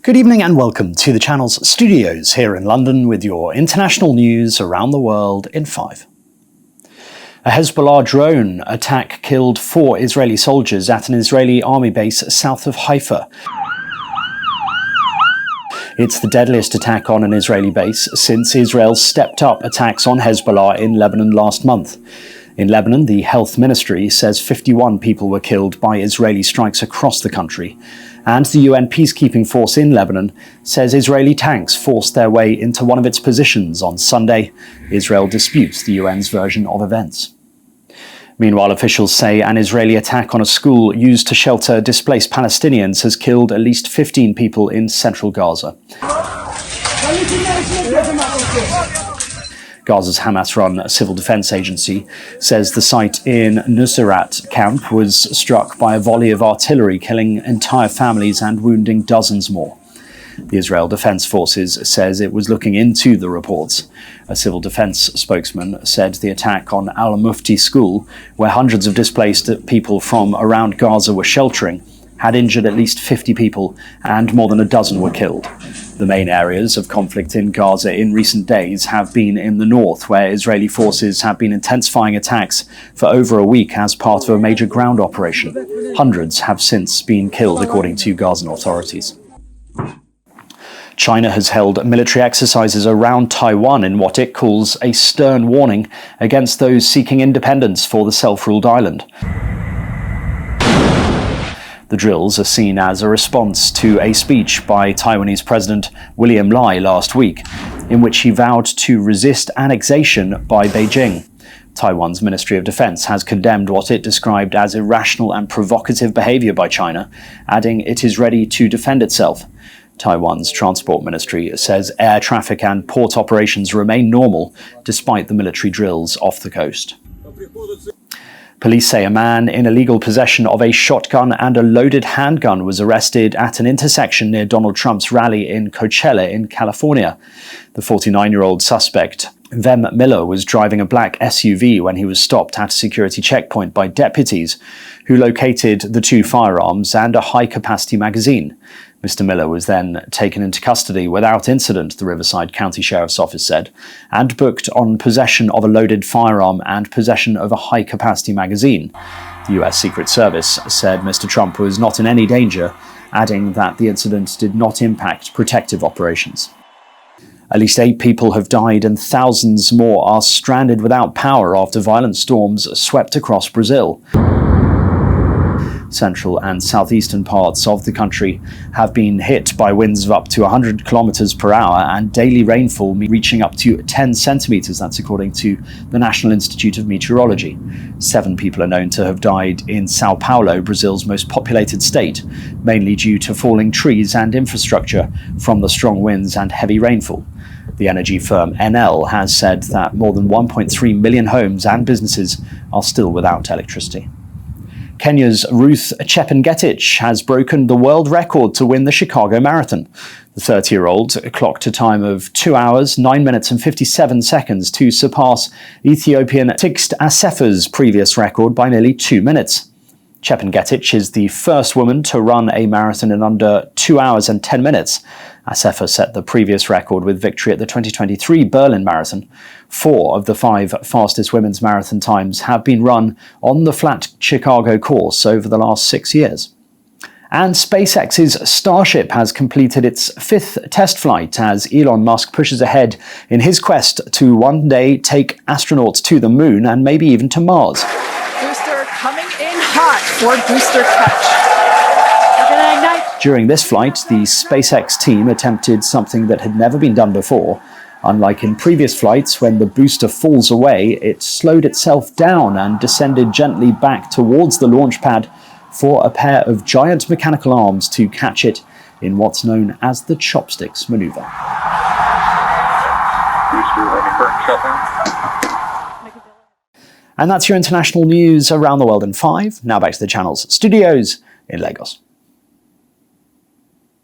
Good evening and welcome to the channel's studios here in London with your international news around the world in 5. A Hezbollah drone attack killed 4 Israeli soldiers at an Israeli army base south of Haifa. It's the deadliest attack on an Israeli base since Israel stepped up attacks on Hezbollah in Lebanon last month. In Lebanon, the health ministry says 51 people were killed by Israeli strikes across the country. And the UN peacekeeping force in Lebanon says Israeli tanks forced their way into one of its positions on Sunday. Israel disputes the UN's version of events. Meanwhile, officials say an Israeli attack on a school used to shelter displaced Palestinians has killed at least 15 people in central Gaza. Gaza's Hamas-run civil defense agency says the site in Nuseirat camp was struck by a volley of artillery, killing entire families and wounding dozens more. The Israel Defense Forces says it was looking into the reports. A civil defense spokesman said the attack on Al-Mufti school, where hundreds of displaced people from around Gaza were sheltering, had injured at least 50 people and more than a dozen were killed. The main areas of conflict in Gaza in recent days have been in the north, where Israeli forces have been intensifying attacks for over a week as part of a major ground operation. Hundreds have since been killed, according to Gazan authorities. China has held military exercises around Taiwan in what it calls a stern warning against those seeking independence for the self-ruled island. The drills are seen as a response to a speech by Taiwanese President William Lai last week, in which he vowed to resist annexation by Beijing. Taiwan's Ministry of Defense has condemned what it described as irrational and provocative behavior by China, adding it is ready to defend itself. Taiwan's Transport Ministry says air traffic and port operations remain normal despite the military drills off the coast. Police say a man in illegal possession of a shotgun and a loaded handgun was arrested at an intersection near Donald Trump's rally in Coachella in California. The 49-year-old suspect, Vem Miller, was driving a black SUV when he was stopped at a security checkpoint by deputies who located the 2 firearms and a high-capacity magazine. Mr. Miller was then taken into custody without incident, the Riverside County Sheriff's Office said, and booked on possession of a loaded firearm and possession of a high-capacity magazine. The US Secret Service said Mr. Trump was not in any danger, adding that the incident did not impact protective operations. At least 8 people have died and thousands more are stranded without power after violent storms swept across Brazil. Central and southeastern parts of the country have been hit by winds of up to 100 kilometers per hour and daily rainfall reaching up to 10 centimeters. That's according to the National Institute of Meteorology. 7 people are known to have died in Sao Paulo, Brazil's most populated state, mainly due to falling trees and infrastructure from the strong winds and heavy rainfall. The energy firm Enel has said that more than 1.3 million homes and businesses are still without electricity. Kenya's Ruth Chepngetich has broken the world record to win the Chicago Marathon. The 30-year-old clocked a time of 2 hours, 9 minutes and 57 seconds to surpass Ethiopian Tigst Assefa's previous record by nearly 2 minutes. Chepngetich is the first woman to run a marathon in under 2 hours and 10 minutes. Assefa set the previous record with victory at the 2023 Berlin Marathon. 4 of the 5 fastest women's marathon times have been run on the flat Chicago course over the last 6 years. And SpaceX's Starship has completed its 5th test flight as Elon Musk pushes ahead in his quest to one day take astronauts to the moon and maybe even to Mars. Booster coming in hot for booster touch. During this flight, the SpaceX team attempted something that had never been done before. Unlike in previous flights, when the booster falls away, it slowed itself down and descended gently back towards the launch pad for a pair of giant mechanical arms to catch it in what's known as the chopsticks maneuver. And that's your international news around the world in 5. Now back to the channel's studios in Lagos.